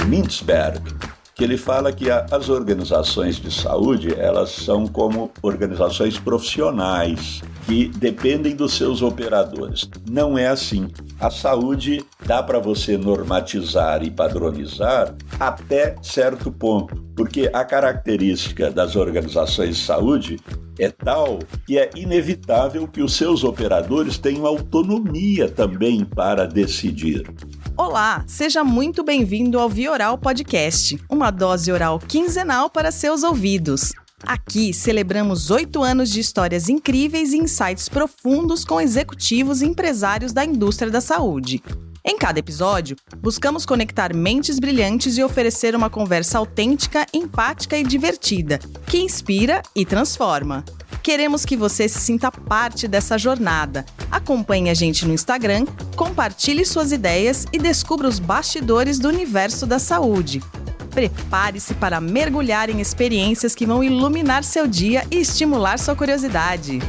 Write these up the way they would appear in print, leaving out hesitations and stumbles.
Mintzberg, que ele fala que as organizações de saúde, elas são como organizações profissionais que dependem dos seus operadores. Não é assim. A saúde dá para você normatizar e padronizar até certo ponto, porque a característica das organizações de saúde é tal que é inevitável que os seus operadores tenham autonomia também para decidir. Olá, seja muito bem-vindo ao Vioral Podcast, uma dose oral quinzenal para seus ouvidos. Aqui celebramos 8 anos de histórias incríveis e insights profundos com executivos e empresários da indústria da saúde. Em cada episódio, buscamos conectar mentes brilhantes e oferecer uma conversa autêntica, empática e divertida, que inspira e transforma. Queremos que você se sinta parte dessa jornada. Acompanhe a gente no Instagram, compartilhe suas ideias e descubra os bastidores do universo da saúde. Prepare-se para mergulhar em experiências que vão iluminar seu dia e estimular sua curiosidade.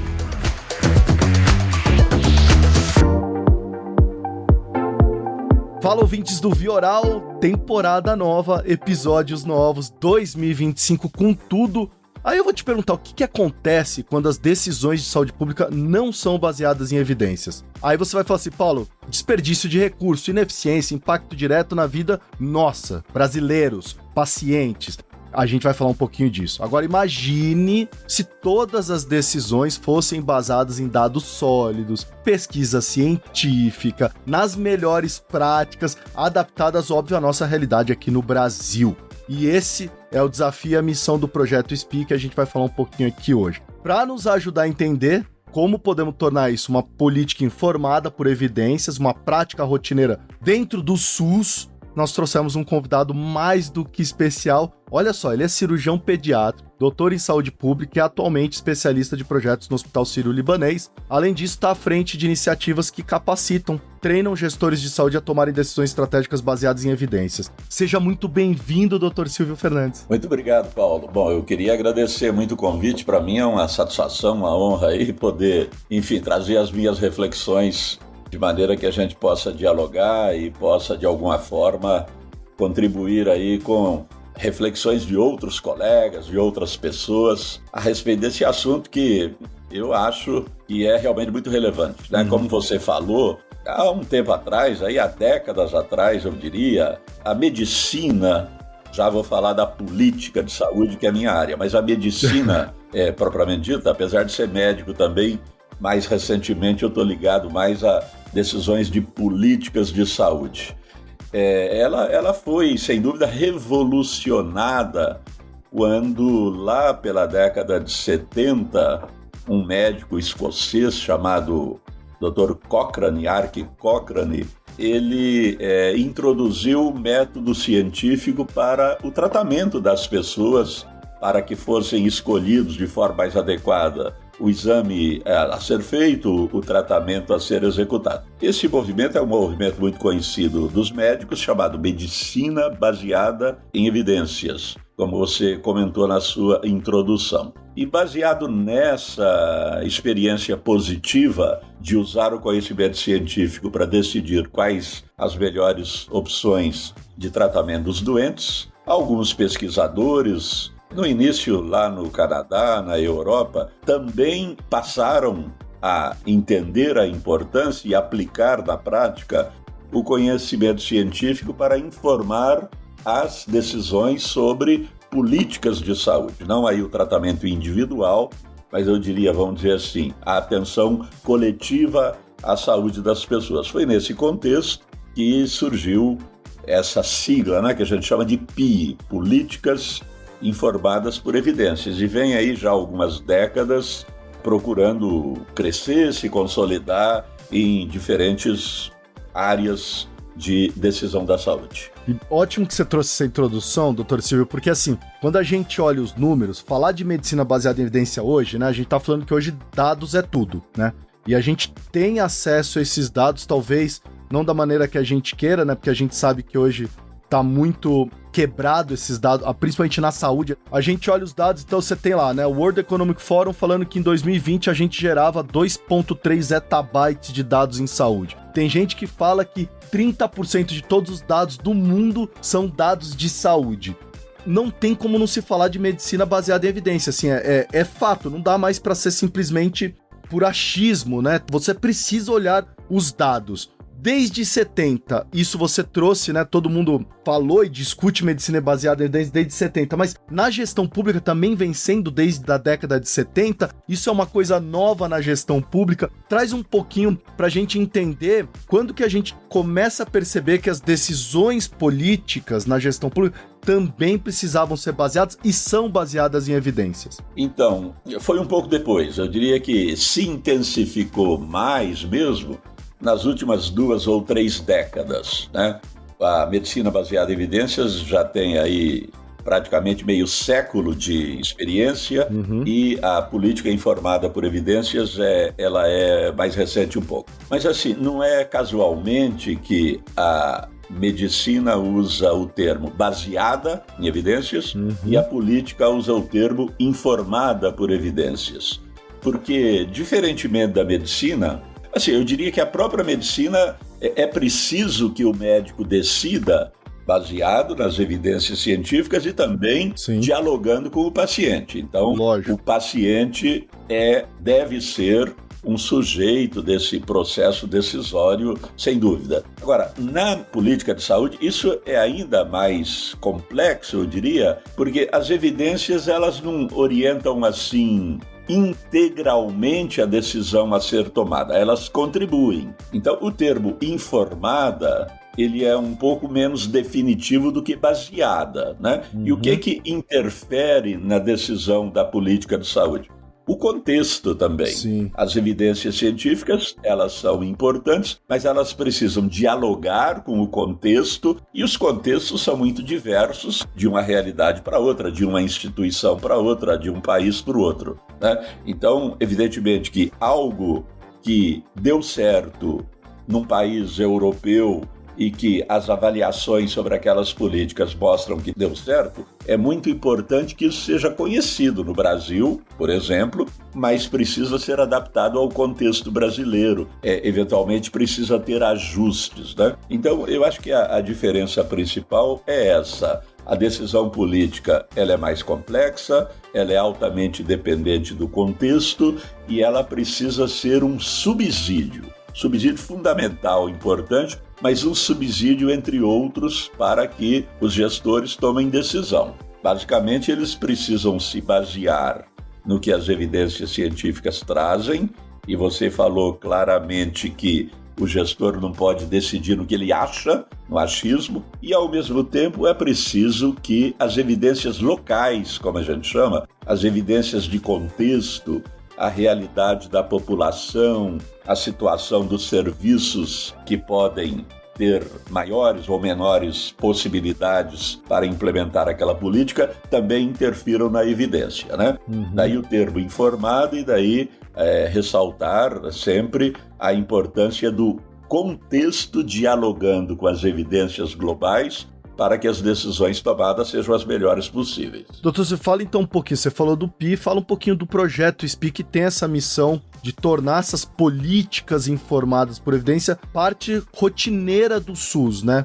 Fala, ouvintes do Vioral, temporada nova, episódios novos, 2025 com tudo. Aí eu vou te perguntar o que acontece quando as decisões de saúde pública não são baseadas em evidências. Aí você vai falar assim, Paulo, desperdício de recurso, ineficiência, impacto direto na vida nossa, brasileiros, pacientes. A gente vai falar um pouquinho disso. Agora imagine se todas as decisões fossem basadas em dados sólidos, pesquisa científica, nas melhores práticas, adaptadas, óbvio, à nossa realidade aqui no Brasil. E esse é o desafio e a missão do Projeto SPI que a gente vai falar um pouquinho aqui hoje. Para nos ajudar a entender como podemos tornar isso uma política informada por evidências, uma prática rotineira dentro do SUS, nós trouxemos um convidado mais do que especial. Olha só, ele é cirurgião pediatra, doutor em saúde pública e atualmente especialista de projetos no Hospital Sírio-Libanês. Além disso, está à frente de iniciativas que capacitam, treinam gestores de saúde a tomarem decisões estratégicas baseadas em evidências. Seja muito bem-vindo, doutor Silvio Fernandes. Muito obrigado, Paulo. Bom, eu queria agradecer muito o convite. Para mim é uma satisfação, uma honra aí poder, enfim, trazer as minhas reflexões de maneira que a gente possa dialogar e possa, de alguma forma, contribuir aí com reflexões de outros colegas, de outras pessoas, a respeito desse assunto que eu acho que é realmente muito relevante, né? Como você falou, há um tempo atrás, aí há décadas atrás, eu diria, a medicina, já vou falar da política de saúde, que é a minha área, mas a medicina, propriamente dita, apesar de ser médico também, mais recentemente eu estou ligado mais a decisões de políticas de saúde. Ela foi, sem dúvida, revolucionada quando, lá pela década de 70, um médico escocês chamado Dr. Cochrane, Ark Cochrane, ele introduziu o método científico para o tratamento das pessoas, para que fossem escolhidos de forma mais adequada o exame a ser feito, o tratamento a ser executado. Esse movimento é um movimento muito conhecido dos médicos, chamado medicina baseada em evidências, como você comentou na sua introdução. E baseado nessa experiência positiva de usar o conhecimento científico para decidir quais as melhores opções de tratamento dos doentes, alguns pesquisadores, no início, lá no Canadá, na Europa, também passaram a entender a importância e aplicar na prática o conhecimento científico para informar as decisões sobre políticas de saúde. Não aí o tratamento individual, mas eu diria, vamos dizer assim, a atenção coletiva à saúde das pessoas. Foi nesse contexto que surgiu essa sigla, né, que a gente chama de PI, Políticas Informadas por Evidências, e vem aí já algumas décadas procurando crescer, se consolidar em diferentes áreas de decisão da saúde. E ótimo que você trouxe essa introdução, doutor Silvio, porque assim, quando a gente olha os números, falar de medicina baseada em evidência hoje, né, a gente tá falando que hoje dados é tudo, né? E a gente tem acesso a esses dados, talvez não da maneira que a gente queira, né, porque a gente sabe que hoje tá muito quebrado esses dados, principalmente na saúde. A gente olha os dados, então você tem lá, né, o World Economic Forum falando que em 2020 a gente gerava 2,3 exabytes de dados em saúde. Tem gente que fala que 30% de todos os dados do mundo são dados de saúde. Não tem como não se falar de medicina baseada em evidência, assim, é fato, não dá mais para ser simplesmente por achismo, né? Você precisa olhar os dados. Desde 70, isso você trouxe, né? Todo mundo falou e discute medicina baseada em evidência desde 70, mas na gestão pública também vem sendo desde a década de 70. Isso é uma coisa nova na gestão pública. Traz um pouquinho pra gente entender quando que a gente começa a perceber que as decisões políticas na gestão pública também precisavam ser baseadas e são baseadas em evidências. Então, foi um pouco depois. Eu diria que se intensificou mais mesmo nas últimas 2 ou 3 décadas, né? A medicina baseada em evidências já tem aí praticamente meio século de experiência e a política informada por evidências ela é mais recente um pouco. Mas assim, não é casualmente que a medicina usa o termo baseada em evidências e a política usa o termo informada por evidências. Porque, diferentemente da medicina, assim, eu diria que a própria medicina é preciso que o médico decida baseado nas evidências científicas e também dialogando com o paciente. Então, o paciente deve ser um sujeito desse processo decisório, sem dúvida. Agora, na política de saúde, isso é ainda mais complexo, eu diria, porque as evidências, elas não orientam assim integralmente a decisão a ser tomada, elas contribuem. Então, o termo informada, ele é um pouco menos definitivo do que baseada, né? E o que interfere na decisão da política de saúde? O contexto também. Sim. As evidências científicas, elas são importantes, mas elas precisam dialogar com o contexto, e os contextos são muito diversos de uma realidade para outra, de uma instituição para outra, de um país para o outro, né? Então, evidentemente que algo que deu certo num país europeu e que as avaliações sobre aquelas políticas mostram que deu certo, é muito importante que isso seja conhecido no Brasil, por exemplo, mas precisa ser adaptado ao contexto brasileiro. Eventualmente precisa ter ajustes, né? Então, eu acho que a diferença principal é essa. A decisão política, ela é mais complexa, ela é altamente dependente do contexto e ela precisa ser um subsídio fundamental, importante, mas um subsídio entre outros para que os gestores tomem decisão. Basicamente, eles precisam se basear no que as evidências científicas trazem, e você falou claramente que o gestor não pode decidir no que ele acha, no achismo, e ao mesmo tempo é preciso que as evidências locais, como a gente chama, as evidências de contexto, a realidade da população, a situação dos serviços que podem ter maiores ou menores possibilidades para implementar aquela política, também interfiram na evidência, né? Daí o termo informado e daí ressaltar sempre a importância do contexto dialogando com as evidências globais para que as decisões tomadas sejam as melhores possíveis. Doutor, você fala então um pouquinho, você falou do PI, fala um pouquinho do projeto SPI, que tem essa missão de tornar essas políticas informadas por evidência parte rotineira do SUS, né?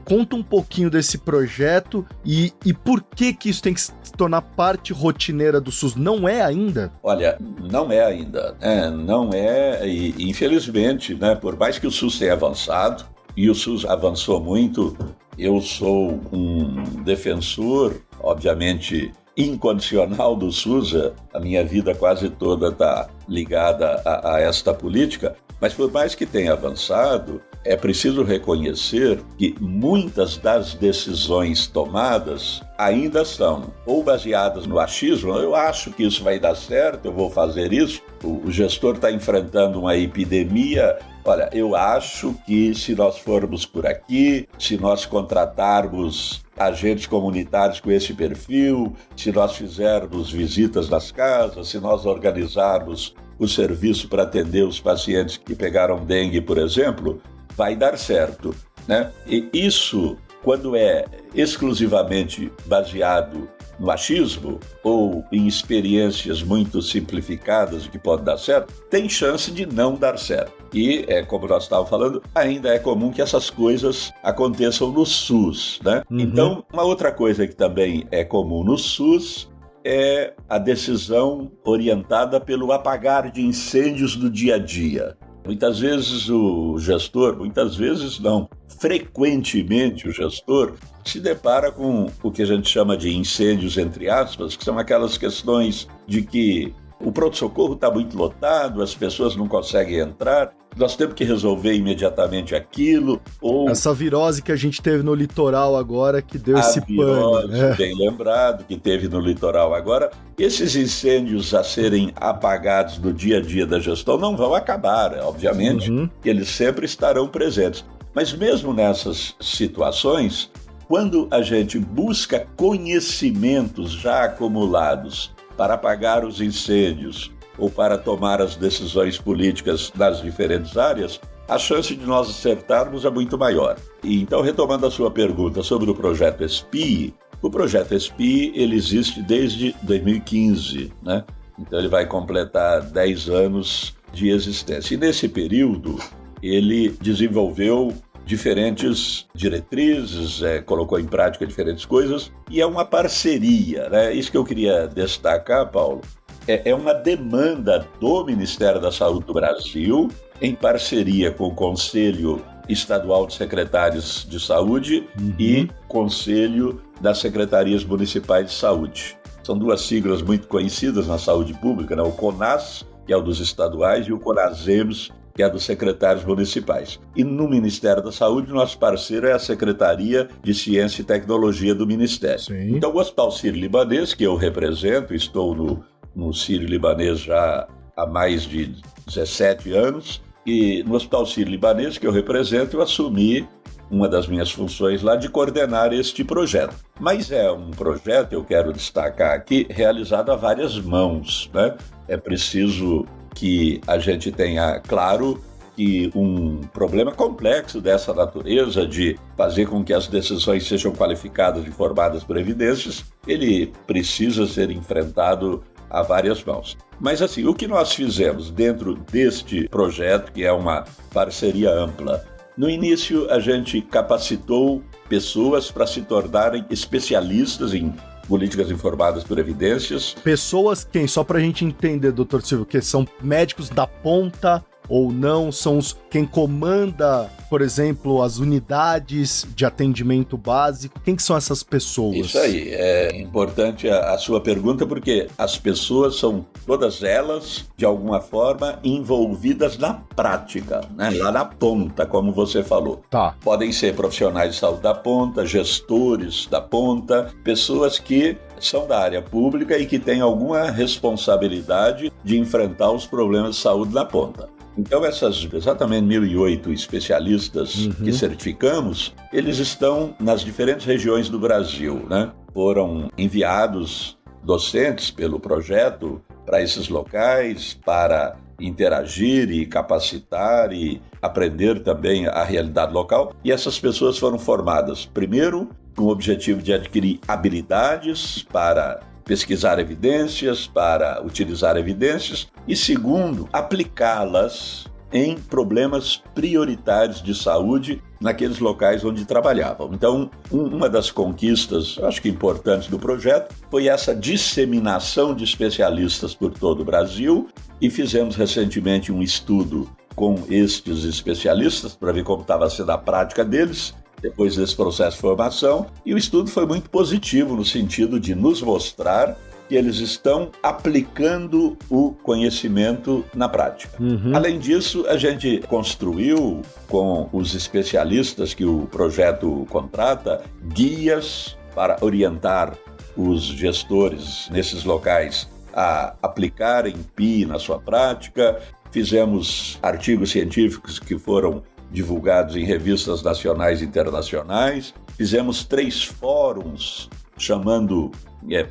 Conta um pouquinho desse projeto e por que isso tem que se tornar parte rotineira do SUS. Não é ainda? Olha, não é ainda, né? Não é, e infelizmente, né? Por mais que o SUS tenha avançado, e o SUS avançou muito, eu sou um defensor, obviamente, incondicional do SUS. A minha vida quase toda está ligada a esta política, mas por mais que tenha avançado, é preciso reconhecer que muitas das decisões tomadas ainda são ou baseadas no achismo. Eu acho que isso vai dar certo, eu vou fazer isso. O gestor está enfrentando uma epidemia. Olha, eu acho que se nós formos por aqui, se nós contratarmos agentes comunitários com esse perfil, se nós fizermos visitas nas casas, se nós organizarmos o serviço para atender os pacientes que pegaram dengue, por exemplo, vai dar certo, né? E isso quando é exclusivamente baseado no achismo ou em experiências muito simplificadas que pode dar certo, tem chance de não dar certo. E, como nós estávamos falando, ainda é comum que essas coisas aconteçam no SUS, né? Então, uma outra coisa que também é comum no SUS é a decisão orientada pelo apagar de incêndios do dia a dia. Muitas vezes o gestor, muitas vezes não, frequentemente o gestor se depara com o que a gente chama de incêndios, entre aspas, que são aquelas questões de que o pronto-socorro está muito lotado, as pessoas não conseguem entrar, nós temos que resolver imediatamente aquilo, ou... Essa virose que a gente teve no litoral agora, que deu esse virose, pano. bem lembrado, que teve no litoral agora. Esses incêndios a serem apagados no dia a dia da gestão não vão acabar, obviamente, eles sempre estarão presentes. Mas mesmo nessas situações, quando a gente busca conhecimentos já acumulados para apagar os incêndios ou para tomar as decisões políticas nas diferentes áreas, a chance de nós acertarmos é muito maior. E então, retomando a sua pergunta sobre o projeto SPI, o projeto SPI ele existe desde 2015, né? Então ele vai completar 10 anos de existência. E nesse período, ele desenvolveu diferentes diretrizes, colocou em prática diferentes coisas, e é uma parceria, né? Isso que eu queria destacar, Paulo, é uma demanda do Ministério da Saúde do Brasil, em parceria com o Conselho Estadual de Secretários de Saúde e Conselho das Secretarias Municipais de Saúde. São duas siglas muito conhecidas na saúde pública, né? O CONAS, que é o dos estaduais, e o CONASEMS, que é dos secretários municipais. E no Ministério da Saúde, nosso parceiro é a Secretaria de Ciência e Tecnologia do Ministério. Sim. Então, o Hospital Sírio-Libanês, que eu represento, estou no Sírio-Libanês já há mais de 17 anos, e no Hospital Sírio-Libanês, que eu represento, eu assumi uma das minhas funções lá de coordenar este projeto. Mas é um projeto, eu quero destacar aqui, realizado a várias mãos, né? É preciso que a gente tenha claro que um problema complexo dessa natureza, de fazer com que as decisões sejam qualificadas e formadas por evidências, ele precisa ser enfrentado a várias mãos. Mas assim, o que nós fizemos dentro deste projeto, que é uma parceria ampla, no início a gente capacitou pessoas para se tornarem especialistas em políticas informadas por evidências. Pessoas quem? Só pra gente entender, doutor Silvio, que são médicos da ponta ou não? São quem comanda, por exemplo, as unidades de atendimento básico? Quem que são essas pessoas? Isso aí, é importante a sua pergunta, porque as pessoas são todas elas, de alguma forma, envolvidas na prática, né? Lá na ponta, como você falou. Tá. Podem ser profissionais de saúde da ponta, gestores da ponta, pessoas que são da área pública e que têm alguma responsabilidade de enfrentar os problemas de saúde na ponta. Então, essas exatamente 1.008 especialistas que certificamos, eles estão nas diferentes regiões do Brasil, né? Foram enviados docentes pelo projeto para esses locais, para interagir e capacitar e aprender também a realidade local. E essas pessoas foram formadas, primeiro, com o objetivo de adquirir habilidades para pesquisar evidências, para utilizar evidências, e segundo, aplicá-las em problemas prioritários de saúde naqueles locais onde trabalhavam. Então, uma das conquistas, acho que importantes do projeto, foi essa disseminação de especialistas por todo o Brasil, e fizemos recentemente um estudo com estes especialistas para ver como estava sendo a prática deles, depois desse processo de formação, e o estudo foi muito positivo no sentido de nos mostrar que eles estão aplicando o conhecimento na prática. Além disso, a gente construiu, com os especialistas que o projeto contrata, guias para orientar os gestores nesses locais a aplicarem PI na sua prática. Fizemos artigos científicos que foram divulgados em revistas nacionais e internacionais. Fizemos 3 fóruns chamando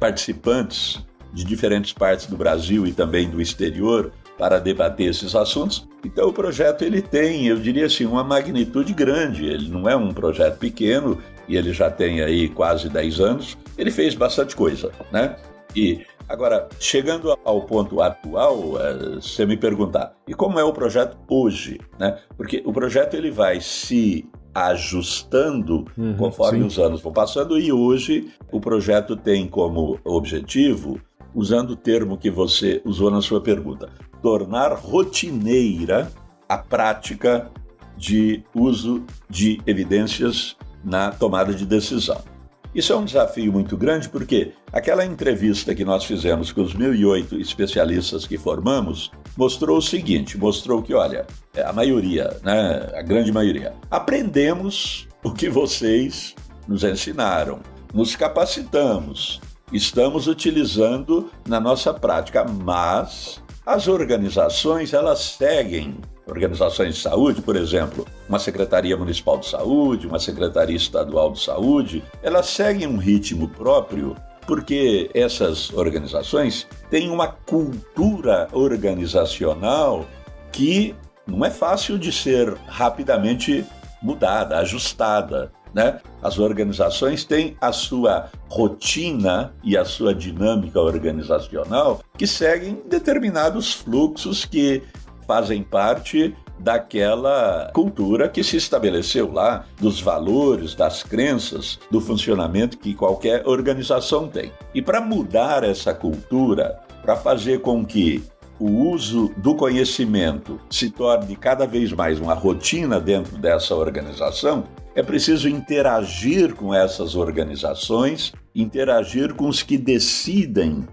participantes de diferentes partes do Brasil e também do exterior para debater esses assuntos. Então o projeto ele tem, eu diria assim, uma magnitude grande. Ele não é um projeto pequeno e ele já tem aí quase 10 anos, ele fez bastante coisa, né? E agora, chegando ao ponto atual, você me perguntar, e como é o projeto hoje, né? Porque o projeto ele vai se ajustando conforme os anos vão passando, e hoje o projeto tem como objetivo, usando o termo que você usou na sua pergunta, tornar rotineira a prática de uso de evidências na tomada de decisão. Isso é um desafio muito grande porque aquela entrevista que nós fizemos com os 1.008 especialistas que formamos mostrou o seguinte, mostrou que, olha, a maioria, né, a grande maioria, aprendemos o que vocês nos ensinaram, nos capacitamos, estamos utilizando na nossa prática, mas as organizações, elas seguem, organizações de saúde, por exemplo, uma Secretaria Municipal de Saúde, uma Secretaria Estadual de Saúde, elas seguem um ritmo próprio porque essas organizações têm uma cultura organizacional que não é fácil de ser rapidamente mudada, ajustada, né? As organizações têm a sua rotina e a sua dinâmica organizacional que seguem determinados fluxos que fazem parte daquela cultura que se estabeleceu lá, dos valores, das crenças, do funcionamento que qualquer organização tem. E para mudar essa cultura, para fazer com que o uso do conhecimento se torne cada vez mais uma rotina dentro dessa organização, é preciso interagir com essas organizações, interagir com os que decidem,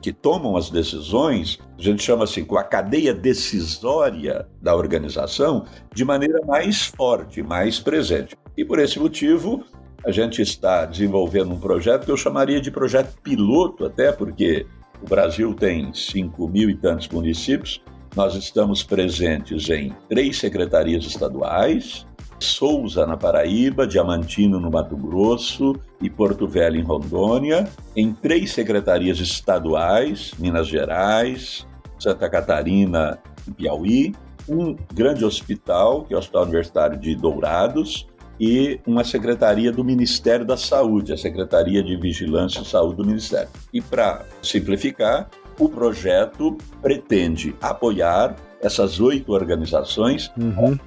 que tomam as decisões, a gente chama assim, com a cadeia decisória da organização, de maneira mais forte, mais presente. E por esse motivo, a gente está desenvolvendo um projeto que eu chamaria de projeto piloto, até porque o Brasil tem 5.000 e tantos municípios, nós estamos presentes em 3 secretarias estaduais, Souza, na Paraíba, Diamantino, no Mato Grosso e Porto Velho, em Rondônia, em 3 secretarias estaduais, Minas Gerais, Santa Catarina e Piauí, um grande hospital, que é o Hospital Universitário de Dourados, e uma secretaria do Ministério da Saúde, a Secretaria de Vigilância e Saúde do Ministério. E para simplificar, o projeto pretende apoiar essas 8 organizações,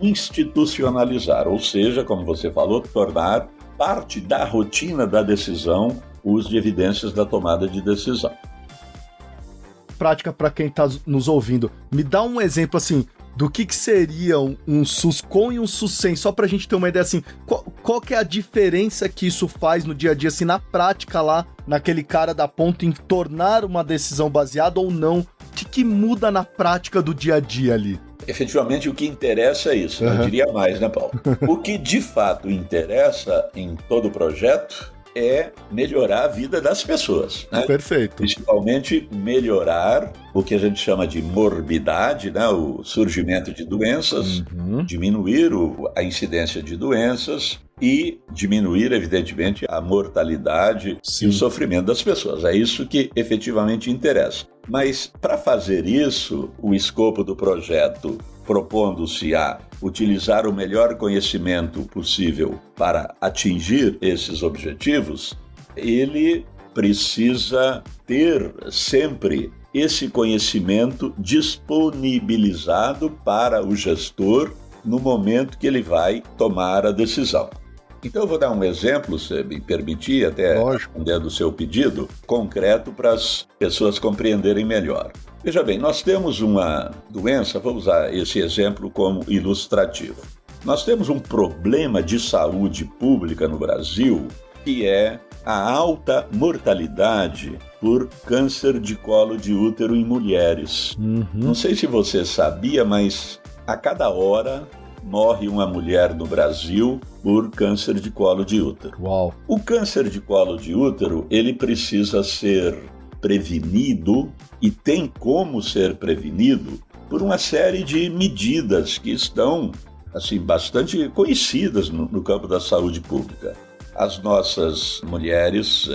institucionalizar, ou seja, como você falou, tornar parte da rotina da decisão o uso de evidências da tomada de decisão. Prática para quem está nos ouvindo. Me dá um exemplo assim do que seria um SUS-Com e um SUS-Sem, só para a gente ter uma ideia assim, qual que é a diferença que isso faz no dia a dia, assim, na prática lá, naquele cara da ponta, em tornar uma decisão baseada ou não, o que muda na prática do dia a dia ali? Efetivamente, o que interessa é isso, eu diria mais, né, Paulo? O que de fato interessa em todo o projeto é melhorar a vida das pessoas, né? Perfeito. Principalmente melhorar o que a gente chama de morbidade, né? O surgimento de doenças, diminuir a incidência de doenças e diminuir, evidentemente, a mortalidade e o sofrimento das pessoas. É isso que efetivamente interessa. Mas, para fazer isso, o escopo do projeto, propondo-se a utilizar o melhor conhecimento possível para atingir esses objetivos, ele precisa ter sempre esse conhecimento disponibilizado para o gestor no momento que ele vai tomar a decisão. Então eu vou dar um exemplo, se me permitir, até respondendo o seu pedido, concreto para as pessoas compreenderem melhor. Veja bem, nós temos uma doença, vou usar esse exemplo como ilustrativo. Nós temos um problema de saúde pública no Brasil, que é a alta mortalidade por câncer de colo de útero em mulheres. Não sei se você sabia, mas a cada hora morre uma mulher no Brasil por câncer de colo de útero. Uau. O câncer de colo de útero, ele precisa ser prevenido e tem como ser prevenido por uma série de medidas que estão assim, bastante conhecidas no campo da saúde pública. As nossas mulheres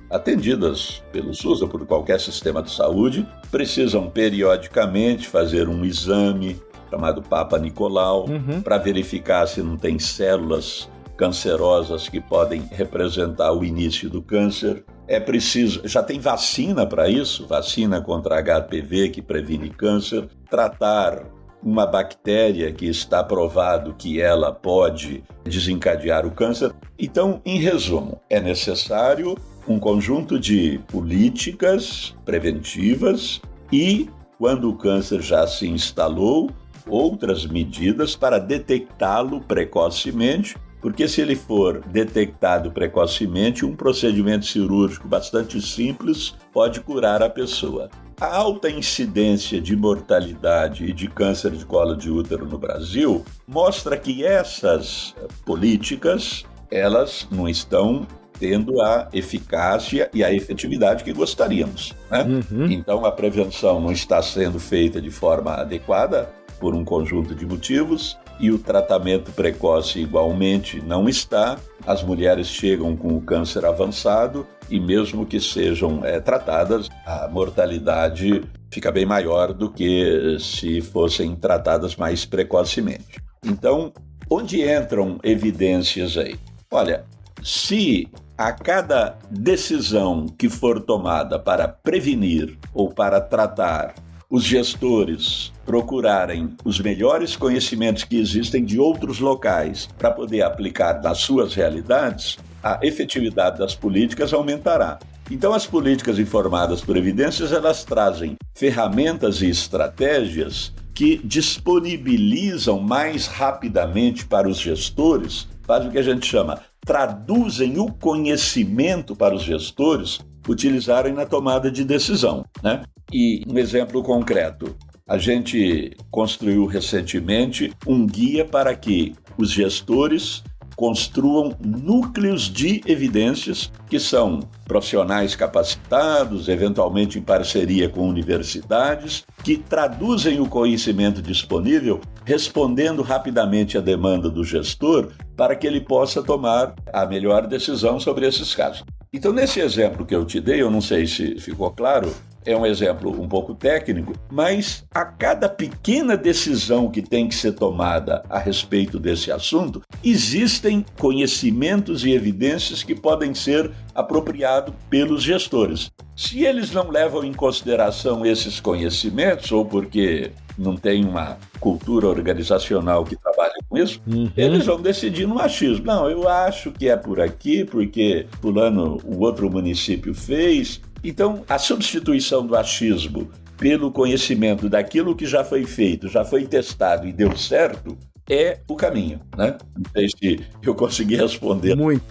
atendidas pelo SUS ou por qualquer sistema de saúde precisam periodicamente fazer um exame chamado Papa Nicolau, para verificar se não tem células cancerosas que podem representar o início do câncer. É preciso, já tem vacina para isso, vacina contra HPV que previne câncer, tratar uma bactéria que está provado que ela pode desencadear o câncer. Então, em resumo, é necessário um conjunto de políticas preventivas e, quando o câncer já se instalou, outras medidas para detectá-lo precocemente, porque se ele for detectado precocemente, um procedimento cirúrgico bastante simples pode curar a pessoa. A alta incidência de mortalidade e de câncer de colo de útero no Brasil mostra que essas políticas, elas não estão tendo a eficácia e a efetividade que gostaríamos, né? Então, a prevenção não está sendo feita de forma adequada por um conjunto de motivos e o tratamento precoce igualmente não está. As mulheres chegam com o câncer avançado e mesmo que sejam tratadas, a mortalidade fica bem maior do que se fossem tratadas mais precocemente. Então, onde entram evidências aí? Olha, se a cada decisão que for tomada para prevenir ou para tratar, os gestores procurarem os melhores conhecimentos que existem de outros locais para poder aplicar nas suas realidades, a efetividade das políticas aumentará. Então, as políticas informadas por evidências, elas trazem ferramentas e estratégias que disponibilizam mais rapidamente para os gestores, fazem o que a gente chama, traduzem o conhecimento para os gestores utilizarem na tomada de decisão, né? E um exemplo concreto, a gente construiu recentemente um guia para que os gestores construam núcleos de evidências que são profissionais capacitados, eventualmente em parceria com universidades, que traduzem o conhecimento disponível, respondendo rapidamente à demanda do gestor para que ele possa tomar a melhor decisão sobre esses casos. Então, nesse exemplo que eu te dei, eu não sei se ficou claro, é um exemplo um pouco técnico, mas a cada pequena decisão que tem que ser tomada a respeito desse assunto, existem conhecimentos e evidências que podem ser apropriados pelos gestores. Se eles não levam em consideração esses conhecimentos, ou porque não tem uma cultura organizacional que trabalha com isso, eles vão decidir no achismo. Não, eu acho que é por aqui, porque fulano, o outro município fez. Então, a substituição do achismo pelo conhecimento daquilo que já foi feito, já foi testado e deu certo, é o caminho, né? Não sei se eu consegui responder. Muito.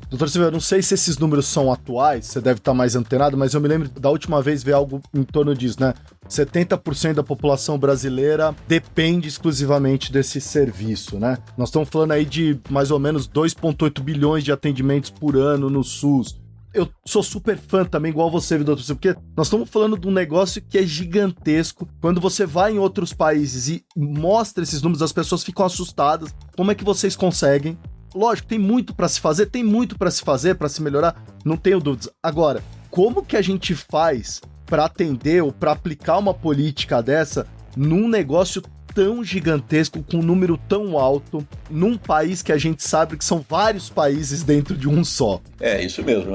Doutor Silveira, eu não sei se esses números são atuais, você deve estar mais antenado, mas eu me lembro da última vez ver algo em torno disso, né? 70% da população brasileira depende exclusivamente desse serviço, né? Nós estamos falando aí de mais ou menos 2,8 bilhões de atendimentos por ano no SUS. Eu sou super fã também, igual você, doutor Silveira, porque nós estamos falando de um negócio que é gigantesco. Quando você vai em outros países e mostra esses números, as pessoas ficam assustadas. Como é que vocês conseguem? Lógico, tem muito para se fazer, para se melhorar, não tenho dúvidas. Agora, como que a gente faz para atender ou para aplicar uma política dessa num negócio tão gigantesco, com um número tão alto, num país que a gente sabe que são vários países dentro de um só? É, isso mesmo.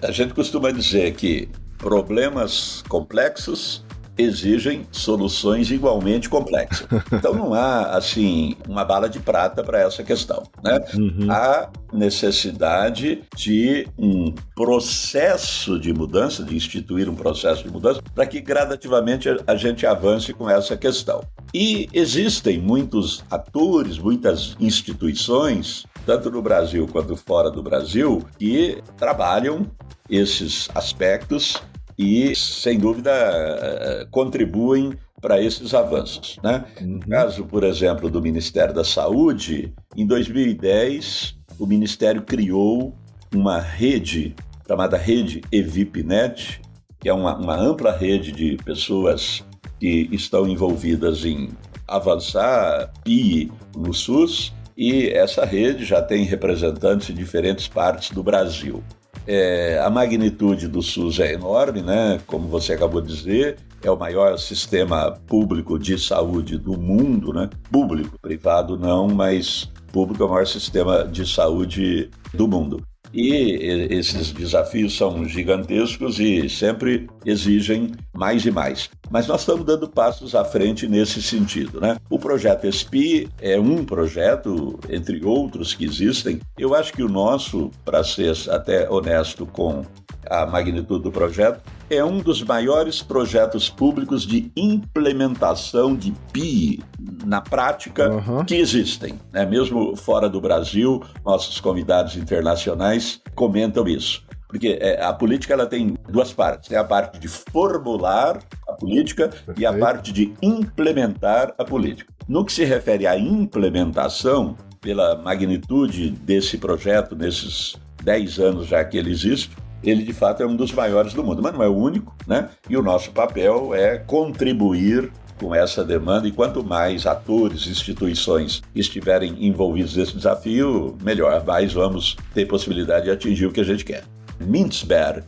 A gente costuma dizer que problemas complexos exigem soluções igualmente complexas. Então não há, assim, uma bala de prata para essa questão, né? Há necessidade de um processo de mudança, de instituir um processo de mudança, para que gradativamente a gente avance com essa questão. E existem muitos atores, muitas instituições, tanto no Brasil quanto fora do Brasil, que trabalham esses aspectos e, sem dúvida, contribuem para esses avanços, né? No caso, por exemplo, do Ministério da Saúde, em 2010, o Ministério criou uma rede chamada Rede EVIPNet, que é uma ampla rede de pessoas que estão envolvidas em avançar PI no SUS, e essa rede já tem representantes em diferentes partes do Brasil. A magnitude do SUS é enorme, né? Como você acabou de dizer, é o maior sistema público de saúde do mundo, né? Público, privado não, mas público é o maior sistema de saúde do mundo. E esses desafios são gigantescos e sempre exigem mais e mais. Mas nós estamos dando passos à frente nesse sentido, né? O projeto ESPI é um projeto, entre outros que existem. Eu acho que o nosso, para ser até honesto com a magnitude do projeto, é um dos maiores projetos públicos de implementação de PI na prática que existem, né? Mesmo fora do Brasil, nossos convidados internacionais comentam isso. Porque a política ela tem duas partes. Tem a parte de formular a política e a parte de implementar a política. No que se refere à implementação, pela magnitude desse projeto, nesses 10 anos já que ele existe, ele de fato é um dos maiores do mundo, mas não é o único, né? E o nosso papel é contribuir com essa demanda, e quanto mais atores, instituições estiverem envolvidos nesse desafio, melhor, mais vamos ter possibilidade de atingir o que a gente quer. Mintzberg,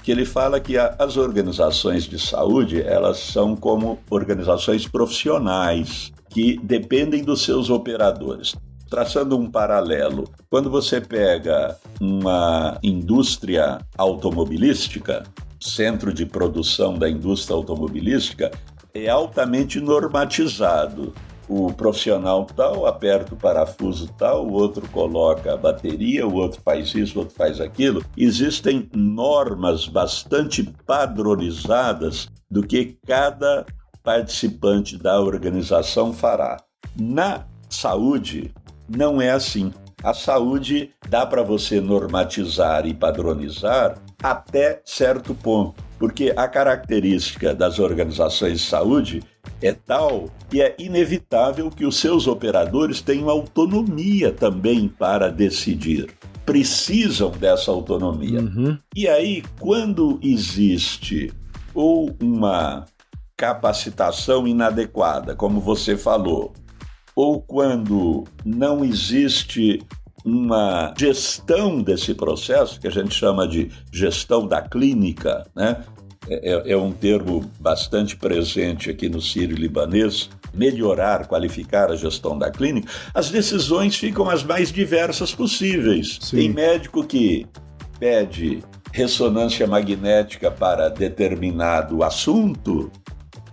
que ele fala que as organizações de saúde, elas são como organizações profissionais que dependem dos seus operadores. Traçando um paralelo, quando você pega uma indústria automobilística, centro de produção da indústria automobilística, é altamente normatizado. O profissional tal aperta o parafuso tal, o outro coloca a bateria, o outro faz isso, o outro faz aquilo. Existem normas bastante padronizadas do que cada participante da organização fará. Na saúde, não é assim. A saúde dá para você normatizar e padronizar até certo ponto, porque a característica das organizações de saúde é tal que é inevitável que os seus operadores tenham autonomia também para decidir. Precisam dessa autonomia. E aí, quando existe ou uma capacitação inadequada, como você falou, ou quando não existe uma gestão desse processo, que a gente chama de gestão da clínica, né? É um termo bastante presente aqui no sírio-libanês, melhorar, qualificar a gestão da clínica, as decisões ficam as mais diversas possíveis. Sim. Tem médico que pede ressonância magnética para determinado assunto,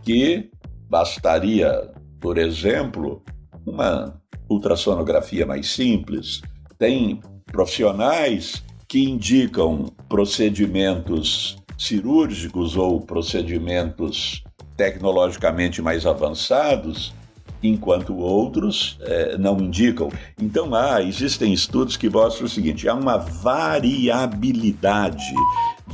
que bastaria, por exemplo, uma ultrassonografia mais simples. Tem profissionais que indicam procedimentos cirúrgicos ou procedimentos tecnologicamente mais avançados, enquanto outros não indicam. Então, existem estudos que mostram o seguinte: há uma variabilidade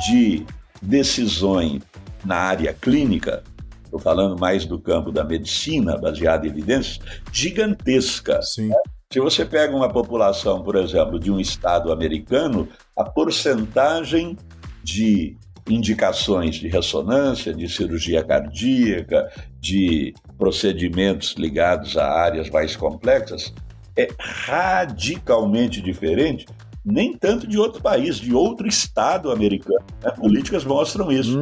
de decisões na área clínica, estou falando mais do campo da medicina, baseada em evidências, gigantesca. Sim. Se você pega uma população, por exemplo, de um estado americano, a porcentagem de indicações de ressonância, de cirurgia cardíaca, de procedimentos ligados a áreas mais complexas, é radicalmente diferente, nem tanto de outro país, de outro estado americano. Políticas mostram isso.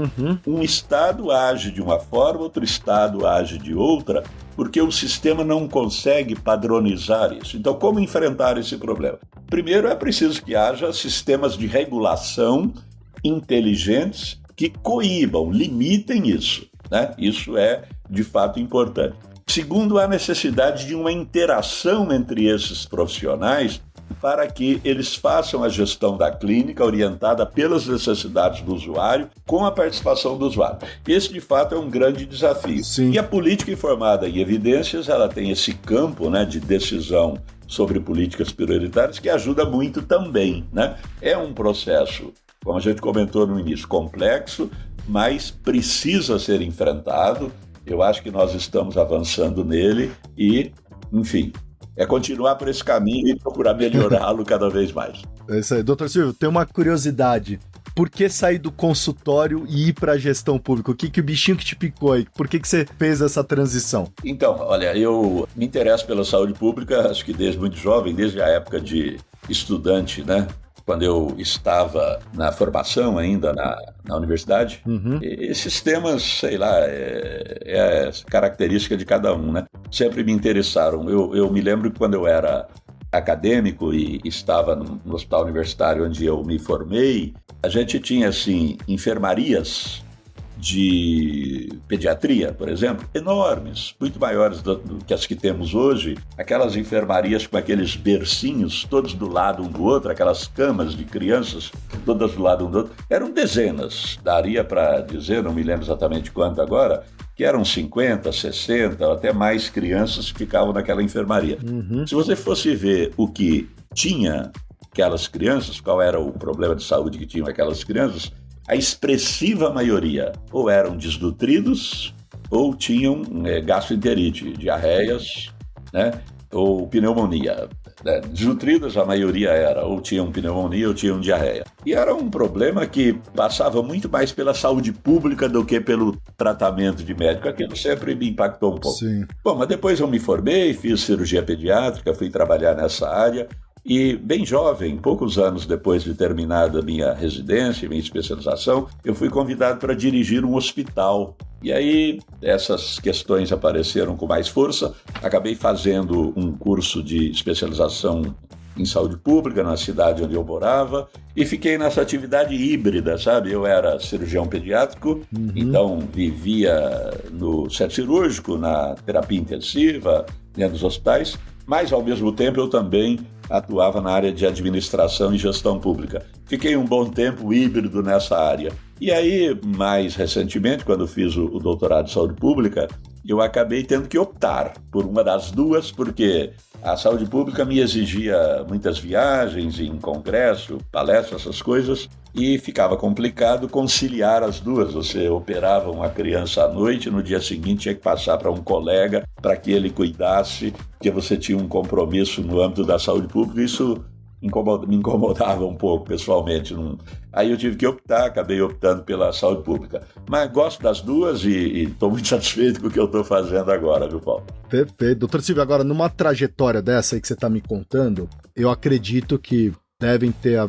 Um estado age de uma forma, outro estado age de outra, porque o sistema não consegue padronizar isso. Então, como enfrentar esse problema? Primeiro, é preciso que haja sistemas de regulação inteligentes que coíbam, limitem isso, né? Isso é, de fato, importante. Segundo, há necessidade de uma interação entre esses profissionais para que eles façam a gestão da clínica orientada pelas necessidades do usuário, com a participação do usuário. Esse, de fato, é um grande desafio. Sim. E a política informada em evidências, ela tem esse campo, né, de decisão sobre políticas prioritárias que ajuda muito também, né? É um processo, como a gente comentou no início, complexo, mas precisa ser enfrentado. Eu acho que nós estamos avançando nele e, enfim, é continuar por esse caminho e procurar melhorá-lo cada vez mais. É isso aí. Doutor Silvio, tem uma curiosidade. Por que sair do consultório e ir para a gestão pública? O que o bichinho que te picou aí? Por que você fez essa transição? Então, olha, eu me interesso pela saúde pública, acho que desde muito jovem, desde a época de estudante, né? Quando eu estava na formação ainda na universidade, esses temas, sei lá, é característica de cada um, né? Sempre me interessaram. Eu me lembro que quando eu era acadêmico e estava no hospital universitário onde eu me formei, a gente tinha, assim, enfermarias de pediatria, por exemplo, enormes, muito maiores do que as que temos hoje, aquelas enfermarias com aqueles bercinhos todos do lado um do outro, aquelas camas de crianças todas do lado um do outro, eram dezenas, daria para dizer, não me lembro exatamente quanto agora, que eram 50, 60, até mais crianças que ficavam naquela enfermaria. Se você fosse ver o que tinha aquelas crianças, qual era o problema de saúde que tinham aquelas crianças, a expressiva maioria ou eram desnutridos ou tinham gastroenterite, diarreias, né, ou pneumonia. Desnutridas, a maioria era ou tinham pneumonia ou tinham diarreia. E era um problema que passava muito mais pela saúde pública do que pelo tratamento de médico. Aquilo sempre me impactou um pouco. Sim. Bom, mas depois eu me formei, fiz cirurgia pediátrica, fui trabalhar nessa área. E bem jovem, poucos anos depois de terminada a minha residência, minha especialização, eu fui convidado para dirigir um hospital. E aí essas questões apareceram com mais força. Acabei fazendo um curso de especialização em saúde pública na cidade onde eu morava e fiquei nessa atividade híbrida, sabe? Eu era cirurgião pediátrico, então vivia no centro cirúrgico, na terapia intensiva, dentro dos hospitais, mas ao mesmo tempo eu também atuava na área de administração e gestão pública. Fiquei um bom tempo híbrido nessa área. E aí, mais recentemente, quando fiz o doutorado de saúde pública, eu acabei tendo que optar por uma das duas, porque a saúde pública me exigia muitas viagens em congresso, palestras, essas coisas, e ficava complicado conciliar as duas. Você operava uma criança à noite, no dia seguinte tinha que passar para um colega para que ele cuidasse, porque você tinha um compromisso no âmbito da saúde pública. Isso me incomodava um pouco, pessoalmente. Aí eu tive que optar, acabei optando pela saúde pública. Mas gosto das duas e estou muito satisfeito com o que eu estou fazendo agora, viu, Paulo? Perfeito. Doutor Silvio, agora, numa trajetória dessa aí que você está me contando, eu acredito que devem ter,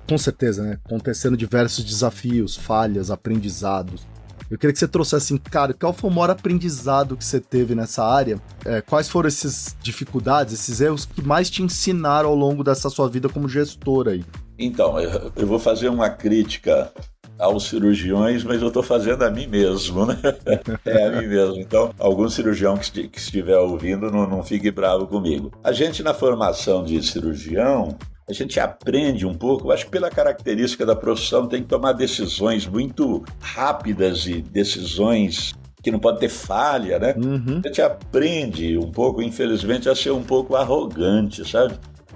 com certeza, né, acontecendo diversos desafios, falhas, aprendizados. Eu queria que você trouxesse assim, cara, qual foi o maior aprendizado que você teve nessa área? Quais foram essas dificuldades, esses erros que mais te ensinaram ao longo dessa sua vida como gestor aí? Então, eu vou fazer uma crítica aos cirurgiões, mas eu estou fazendo a mim mesmo, né? A mim mesmo. Então, algum cirurgião que estiver ouvindo, não fique bravo comigo. A gente, na formação de cirurgião, a gente aprende um pouco, acho que pela característica da profissão, tem que tomar decisões muito rápidas e decisões que não pode ter falha, né? A gente aprende um pouco, infelizmente, a ser um pouco arrogante, sabe?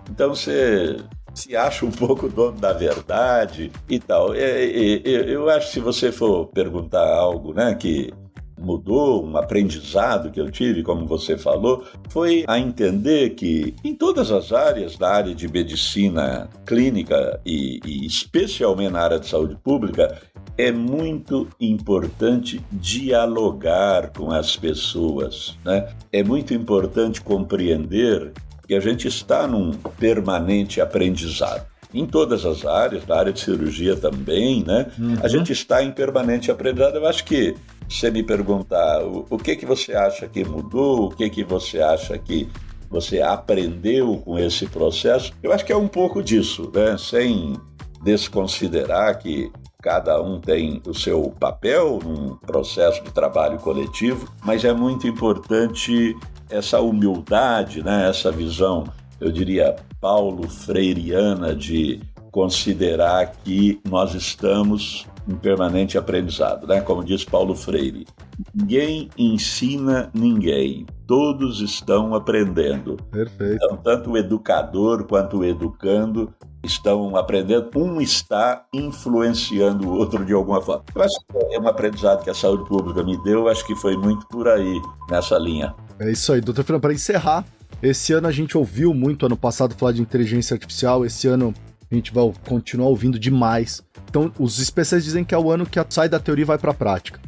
Então você se acha um pouco dono da verdade e tal. Eu acho que se você for perguntar algo, né, que mudou, um aprendizado que eu tive, como você falou, foi a entender que em todas as áreas, da área de medicina clínica e especialmente na área de saúde pública, é muito importante dialogar com as pessoas, né? É muito importante compreender que a gente está num permanente aprendizado. Em todas as áreas, na área de cirurgia também, né? A gente está em permanente aprendizado. Eu acho que, se você me perguntar o que você acha que mudou, o que você acha que você aprendeu com esse processo, eu acho que é um pouco disso, né? Sem desconsiderar que cada um tem o seu papel num processo de trabalho coletivo, mas é muito importante essa humildade, né? Essa visão, eu diria, paulo freireana, de considerar que nós estamos em permanente aprendizado, né? Como diz Paulo Freire, ninguém ensina ninguém, todos estão aprendendo. Perfeito. Então, tanto o educador quanto o educando estão aprendendo, um está influenciando o outro de alguma forma. Eu acho que é um aprendizado que a saúde pública me deu, acho que foi muito por aí, nessa linha. É isso aí, doutor Fernando. Para encerrar, esse ano a gente ouviu muito, ano passado, falar de inteligência artificial, esse ano a gente vai continuar ouvindo demais. Então, os especialistas dizem que é o ano que sai da teoria e vai para a prática.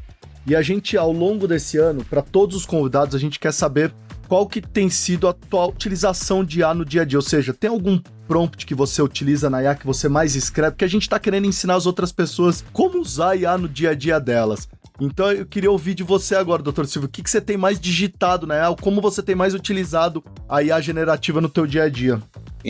E a gente, ao longo desse ano, para todos os convidados, a gente quer saber qual que tem sido a tua utilização de IA no dia a dia. Ou seja, tem algum prompt que você utiliza na IA que você mais escreve? Porque a gente está querendo ensinar as outras pessoas como usar a IA no dia a dia delas. Então, eu queria ouvir de você agora, doutor Silvio, o que você tem mais digitado na IA? Como você tem mais utilizado a IA generativa no teu dia a dia?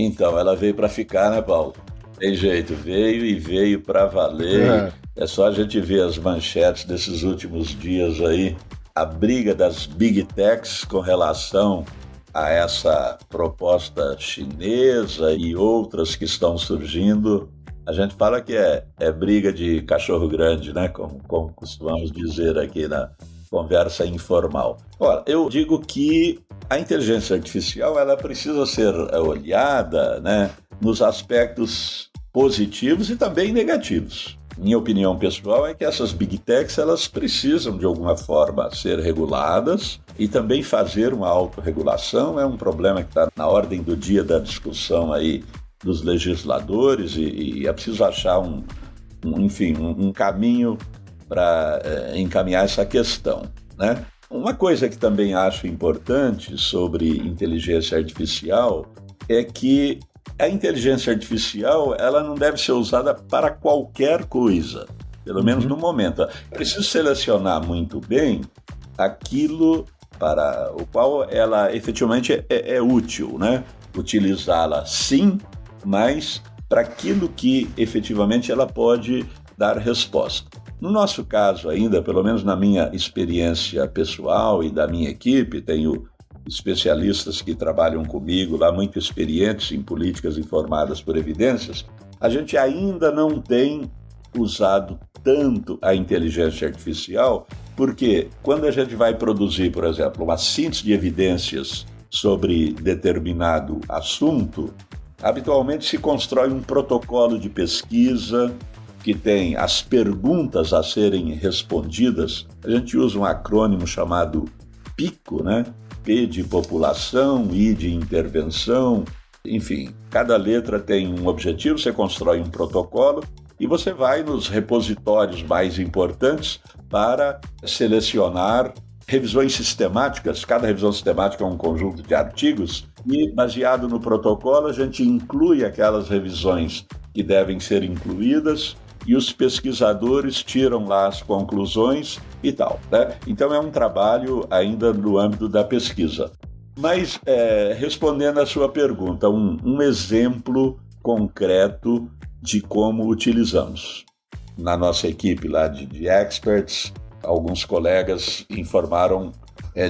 Então, ela veio para ficar, né, Paulo? Tem jeito, veio e veio para valer. É só a gente ver as manchetes desses últimos dias aí, a briga das Big Techs com relação a essa proposta chinesa e outras que estão surgindo. A gente fala que é briga de cachorro grande, né? Como costumamos dizer aqui na conversa informal. Ora, eu digo que a inteligência artificial ela precisa ser olhada, né, nos aspectos positivos e também negativos. Minha opinião pessoal é que essas Big Techs elas precisam de alguma forma ser reguladas e também fazer uma autorregulação. É um problema que está na ordem do dia da discussão aí dos legisladores e é preciso achar um caminho para encaminhar essa questão, né? Uma coisa que também acho importante sobre inteligência artificial é que a inteligência artificial ela não deve ser usada para qualquer coisa, pelo menos no momento. É preciso selecionar muito bem aquilo para o qual ela efetivamente é útil, né? Utilizá-la sim, mas para aquilo que efetivamente ela pode dar resposta. No nosso caso ainda, pelo menos na minha experiência pessoal e da minha equipe, tenho especialistas que trabalham comigo lá, muito experientes em políticas informadas por evidências, a gente ainda não tem usado tanto a inteligência artificial, porque quando a gente vai produzir, por exemplo, uma síntese de evidências sobre determinado assunto, habitualmente se constrói um protocolo de pesquisa que tem as perguntas a serem respondidas. A gente usa um acrônimo chamado PICO, né? P de população, I de intervenção, enfim, cada letra tem um objetivo, você constrói um protocolo e você vai nos repositórios mais importantes para selecionar revisões sistemáticas. Cada revisão sistemática é um conjunto de artigos e, baseado no protocolo, a gente inclui aquelas revisões que devem ser incluídas e os pesquisadores tiram lá as conclusões e tal, né? Então é um trabalho ainda no âmbito da pesquisa. Mas, respondendo à sua pergunta, um exemplo concreto de como utilizamos. Na nossa equipe lá de experts, alguns colegas informaram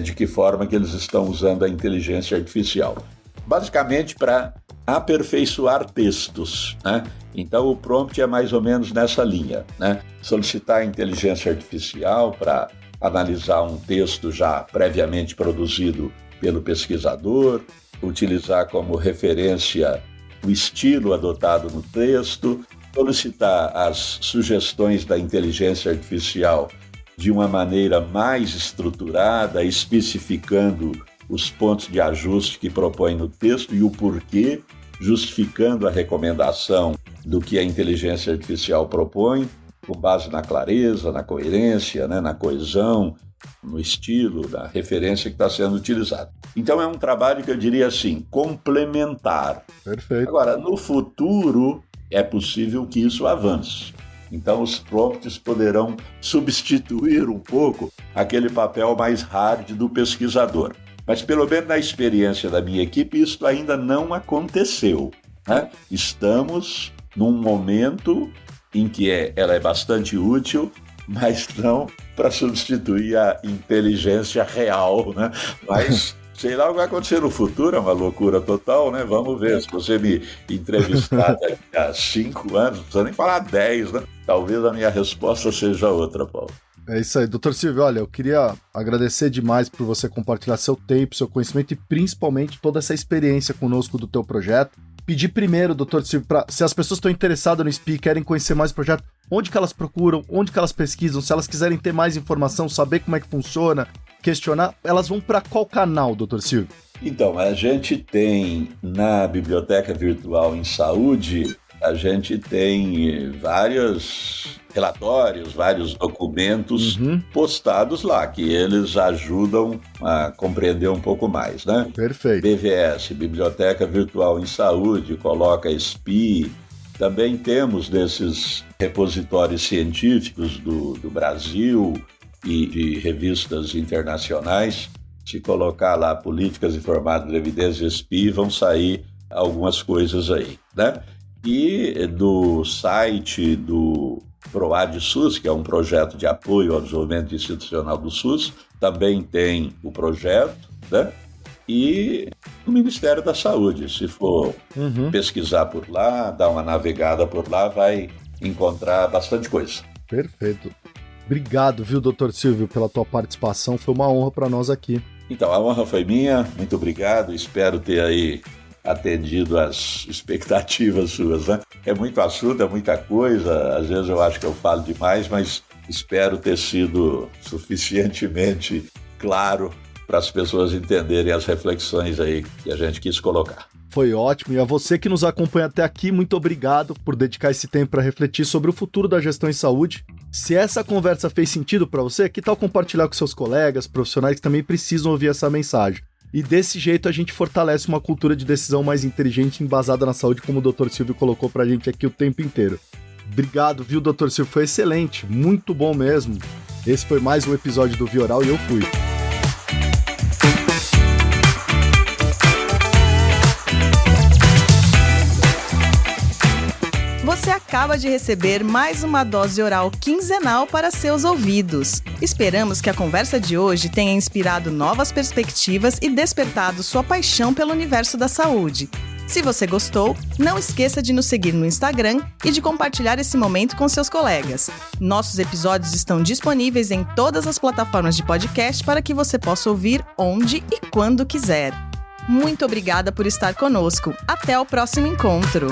de que forma que eles estão usando a inteligência artificial. Basicamente para aperfeiçoar textos, né? Então o prompt é mais ou menos nessa linha, né? Solicitar a inteligência artificial para analisar um texto já previamente produzido pelo pesquisador, utilizar como referência o estilo adotado no texto, solicitar as sugestões da inteligência artificial de uma maneira mais estruturada, especificando os pontos de ajuste que propõe no texto e o porquê, justificando a recomendação do que a inteligência artificial propõe, com base na clareza, na coerência, né, na coesão, no estilo, na referência que está sendo utilizada. Então é um trabalho que eu diria assim, complementar. Perfeito. Agora, no futuro, é possível que isso avance. Então os prompts poderão substituir um pouco aquele papel mais hard do pesquisador. Mas pelo menos na experiência da minha equipe, isso ainda não aconteceu, né? Estamos num momento em que ela é bastante útil, mas não para substituir a inteligência real, né? Mas sei lá o que vai acontecer no futuro, é uma loucura total, né? Vamos ver, se você me entrevistar daqui a 5 anos, não precisa nem falar 10, né? Talvez a minha resposta seja outra, Paulo. É isso aí, doutor Silvio, olha, eu queria agradecer demais por você compartilhar seu tempo, seu conhecimento e principalmente toda essa experiência conosco do teu projeto. Pedir primeiro, doutor Silvio, se as pessoas estão interessadas no SPI, querem conhecer mais o projeto, onde que elas procuram, onde que elas pesquisam, se elas quiserem ter mais informação, saber como é que funciona, questionar, elas vão para qual canal, doutor Silvio? Então, a gente tem na Biblioteca Virtual em Saúde, a gente tem vários relatórios, vários documentos postados lá, que eles ajudam a compreender um pouco mais, né? Perfeito. BVS, Biblioteca Virtual em Saúde, coloca SPI. Também temos desses repositórios científicos do Brasil e de revistas internacionais. Se colocar lá Políticas Informadas de Evidência SPI, vão sair algumas coisas aí, né? E do site do PROAD SUS, que é um projeto de apoio ao desenvolvimento institucional do SUS, também tem o projeto, né? E o Ministério da Saúde, se for pesquisar por lá, dar uma navegada por lá, vai encontrar bastante coisa. Perfeito. Obrigado, viu, doutor Silvio, pela tua participação. Foi uma honra para nós aqui. Então, a honra foi minha. Muito obrigado. Espero ter aí atendido as expectativas suas, né? É muito assunto, é muita coisa. Às vezes eu acho que eu falo demais, mas espero ter sido suficientemente claro para as pessoas entenderem as reflexões aí que a gente quis colocar. Foi ótimo. E a você que nos acompanha até aqui, muito obrigado por dedicar esse tempo para refletir sobre o futuro da gestão em saúde. Se essa conversa fez sentido para você, que tal compartilhar com seus colegas, profissionais que também precisam ouvir essa mensagem? E desse jeito a gente fortalece uma cultura de decisão mais inteligente e embasada na saúde, como o Dr. Silvio colocou pra gente aqui o tempo inteiro. Obrigado, viu, Dr. Silvio? Foi excelente, muito bom mesmo. Esse foi mais um episódio do Via Oral e eu fui. Você acaba de receber mais uma dose oral quinzenal para seus ouvidos. Esperamos que a conversa de hoje tenha inspirado novas perspectivas e despertado sua paixão pelo universo da saúde. Se você gostou, não esqueça de nos seguir no Instagram e de compartilhar esse momento com seus colegas. Nossos episódios estão disponíveis em todas as plataformas de podcast para que você possa ouvir onde e quando quiser. Muito obrigada por estar conosco. Até o próximo encontro!